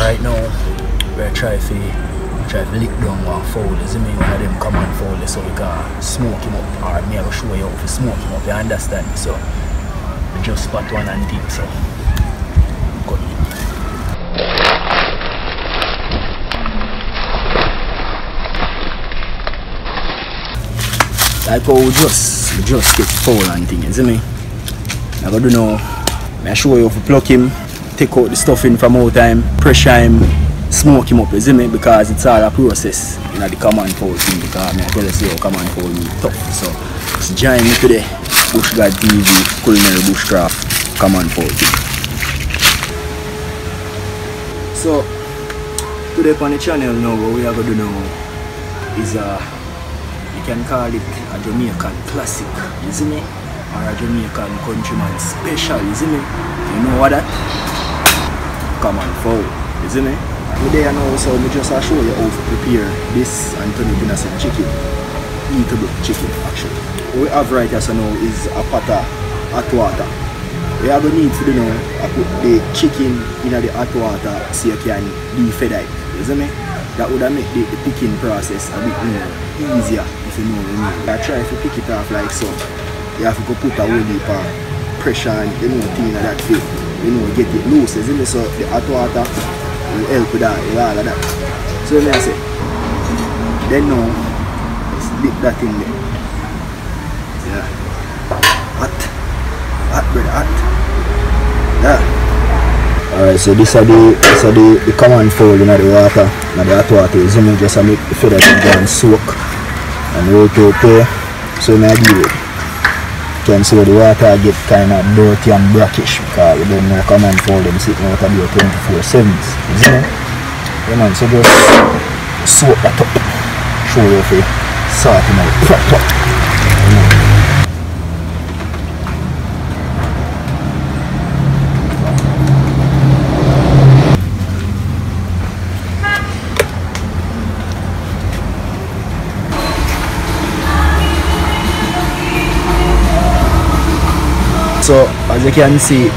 right now, we're trying to lick down one fowl. You see me? One of them common fowl, so we can smoke him up, or me I will show you how to smoke him up, you understand me? So we just spot one and deep, so good. Like how we just get fowl and thing, you see me? I gotta do now, I show you how to pluck him, take out the stuff in from out time, pressure him, smoke him up, you see me? Because it's all a process in the common fowl thing, because I tell you how common fowl is tough. So just join me today, BUSHGODD TV, Culinary Bushcraft, common fowl thing. So today on the channel now, what we are going to do now is you can call it a Jamaican classic, you see me? Or a Jamaican countryman special, you see me? You know what that? Common fowl, you see me? Today I know, so I just show you how to prepare this and turn it into some chicken. Eatable chicken actually. What we have right here so now is a pot of hot water. We are going to need to do now, I put the chicken in the hot water so you can de-fed it, you see me? That would make the picking process a bit more easier, if you know what I mean. I try to pick it off like so. You have to go put a whole heap of pressure and you know thing like that fit. You know, get it loose, isn't it? So the hot water will help with that, all of that. So let me say, then now let's dip that in there. Yeah. Hot bread, hot. Yeah. Alright, so this are the common fowl in the water, in the hot water. You see me, just make the feather go and soak and roll to there. So I do it. You can see the water get kind of dirty and brackish because we don't know common fowl them sitting out there 24/7. You see me? Yeah man, so just soak that up. Show you if you sort it out proper. So as you can see,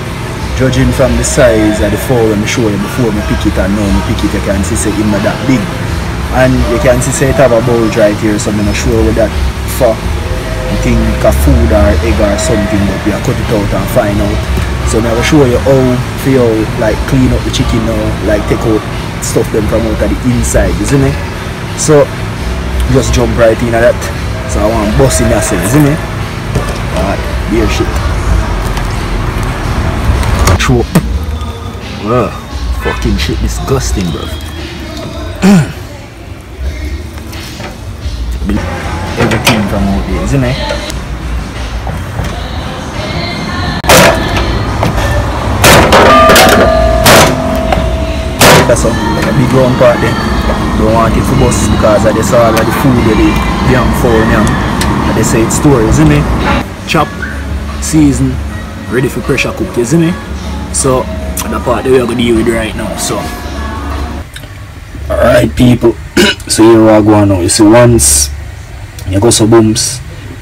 judging from the size of the fowl I show you before I pick it and now I pick it, you can see it's not that big. And you can see it have a bulge right here, so I'm not sure what that for. I think a food or egg or something, but we are cut it out and find out. So I'm going to show you how to like clean up the chicken now, like take out stuff them from out of the inside, you see me? So just jump right in at that. So I want to bust in that sense, you see me? Alright, beer shit. Wow, fucking shit, disgusting, bro. Everything from out there, isn't it? That's all, like a big round part there. Don't want it to bust because I just saw all of the food that they damn for now. And they say it's stored, isn't it? Chop, season, ready for pressure cook, isn't it? So the part that we are going to deal with right now. So alright people, so here we are going now. You see, once you go some booms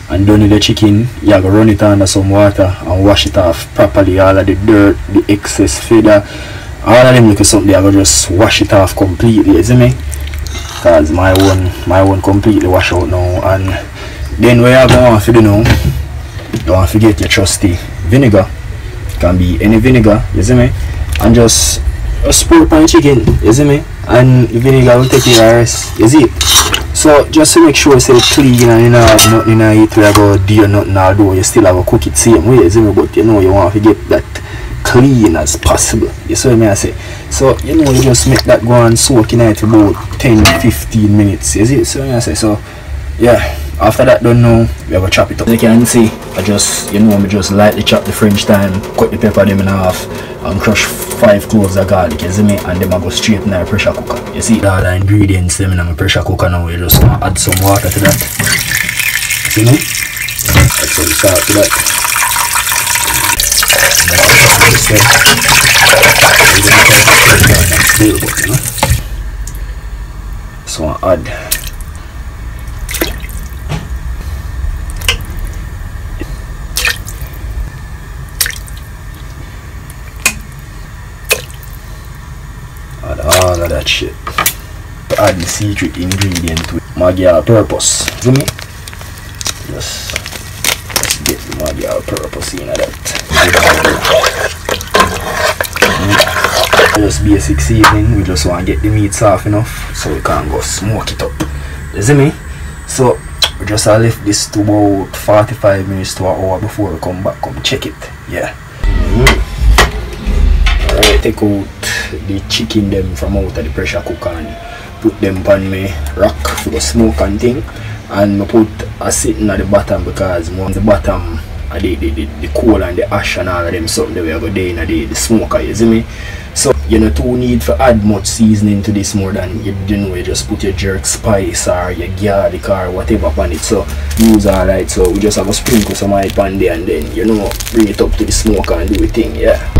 and done with the chicken, you are going to run it under some water and wash it off properly. All of the dirt, the excess feather, all of them look something, I going to just wash it off completely, you see me? Because my one completely wash out now. And then we are going to do now, don't forget your trusty vinegar. Can be any vinegar, you see me? And just pour pan chicken, you see me? And the vinegar will take care of the rest, you see it? So just to make sure it's clean and you know nothing in it where you go do nothing, although you still have to cook it same way, you see me? But you know you want to get that clean as possible, you see what I say? So you know you just make that go and soak in it for about 10-15 minutes, you see? So I say, so yeah. After that done now, we have to chop it up. As you can see, I just lightly chop the French thyme, cut the pepper them in half, and crush 5 cloves of garlic, you see me? And then I go straight in the pressure cooker. You see all the ingredients them in my pressure cooker now, you just want to add some water to that. You know? Add some salt to that. So I add that shit. Add the secret ingredient to it. Maggi all purpose. See me? Just get the Maggi all purpose in that. Just basic seasoning. We just want to get the meat soft enough so we can go smoke it up. You see me? So we just left this to about 45 minutes to an hour before we come back. Come check it. Yeah. Alright, take out the chicken them from out of the pressure cooker and put them on my rack for the smoke and thing. And I put a sitting at the bottom because on the bottom the coal and the ash and all of them something that we are going to do in the smoker, you see me? So you don't too need to add much seasoning to this more than you know, you just put your jerk spice or your garlic or whatever on it. So use alright, so we just have to sprinkle some oil on there and then you know bring it up to the smoker and do the thing, yeah.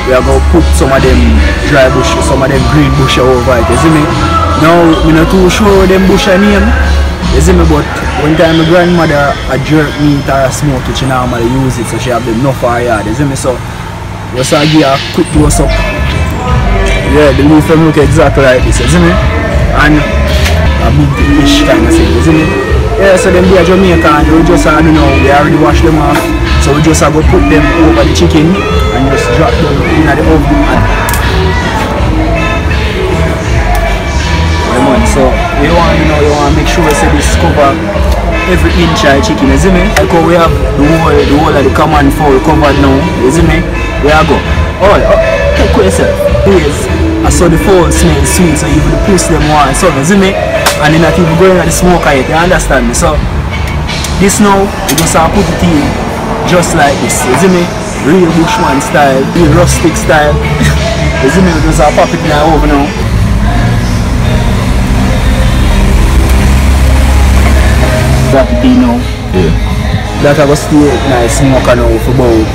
We are going to put some of them dry bush, some of them green bush over it, you see me? Now, I'm not too sure what them bush are name, you see me, but one time my grandmother a jerk meat or a smoke which she normally use it, so she have them enough for her yard, you see me? So, just to give her a quick dose up. Yeah, the leaf them look exactly like this, you see me? And a big fish kind of thing, you see me? Yeah, so them be a Jamaican, we just, you know, we already wash them off. So we just have to put them over the chicken and just drop them in the oven. So you want to make sure say this cover every inch of the chicken, you see me? Like how we have the whole of the common fowl covered now, you see me? We are go. Oh, take care yourself. Please. I saw the fowl smell sweet, so you will push them one, so you see me? And then not even going at the smoker yet, you understand me? So this now, we just have to put it in. Just like this, you see me? Real bushman style, real rustic style. You see me? We just pop it in the oven now. Drop it in now. Yeah. That I will stay in a smoker now for about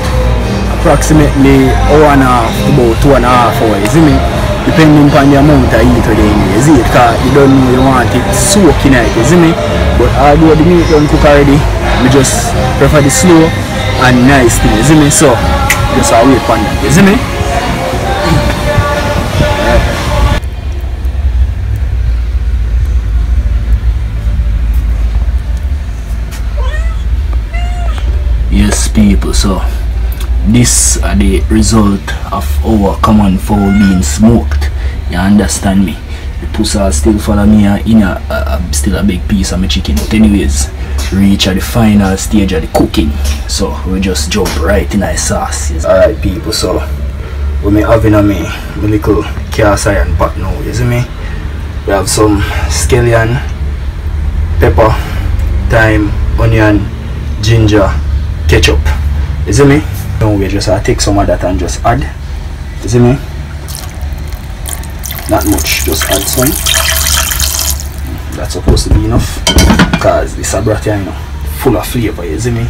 approximately hour and a half to about 2.5 hours, you see me? Depending on the amount of heat or you see it, because you don't know you want it soaking it, you see me? But although the meat don't cook already, we just prefer the slow and nice thing, you see me? So just wait for that, you see me? Yes people, so this are the result of our common fowl being smoked, you understand me? The pussy still follow me in still a big piece of my chicken, but anyways, reach at the final stage of the cooking, so we just jump right in the sauce. Alright people, so we may have in my little cast iron pot now, you see me? We have some scallion, pepper, thyme, onion, ginger, ketchup, you see me? Now we just take some of that and just add, you see me? Not much, just add some. That's supposed to be enough because this broth here, you know, full of flavor, you see me?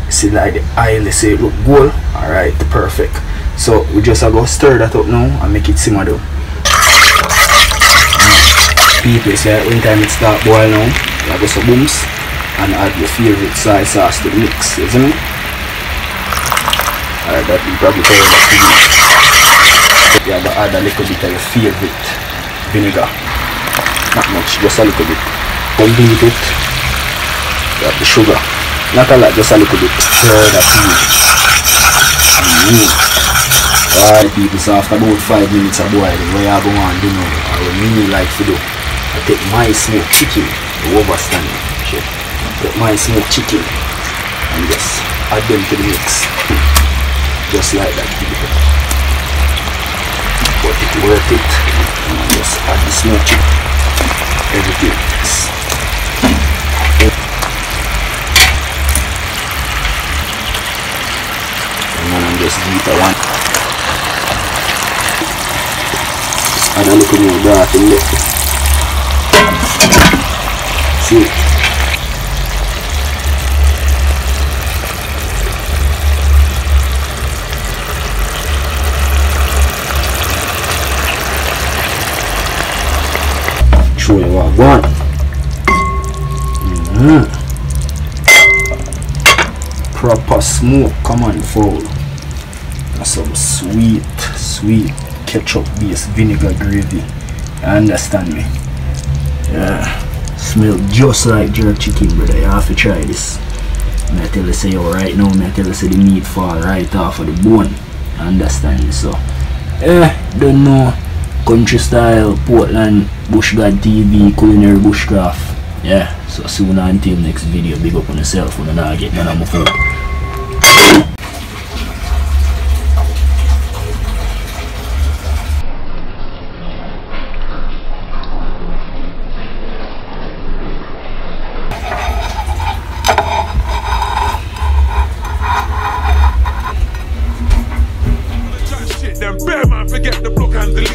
You see like the oil, they say look gold. Alright, perfect. So we just go stir that up now and make it simmer down. People say anytime it start boil now, you go some booms and add your favorite soy sauce to the mix, you see me? Alright, that will probably cover that to you. You have to add a little bit of your favorite vinegar. Not much, just a little bit. Complete it. You have the sugar. Not a lot, just a little bit. Stir that in. Alright people, so after about 5 minutes of boiling, what you are going to do now, or what me like to do, I take my smoked chicken, the overstand shit. Take my smoked chicken and just add them to the mix. Just like that, people. But it's worth it. And just add the smoked chicken. Everything. And then I'm just deep one. Just add a little more broth in there. See? Show you what I want. proper smoke come on fowl. That's some sweet ketchup based vinegar gravy. You understand me? Yeah. Smell just like jerk chicken, brother. You have to try this. I tell you say yo, right now, I tell you say the meat fall right off of the bone. You understand me? So don't know. Country style, Portland, BUSHGODD TV, culinary bushcraft. Yeah, so soon until next video, big up on yourself when I get none of my food. Forget the block and delete.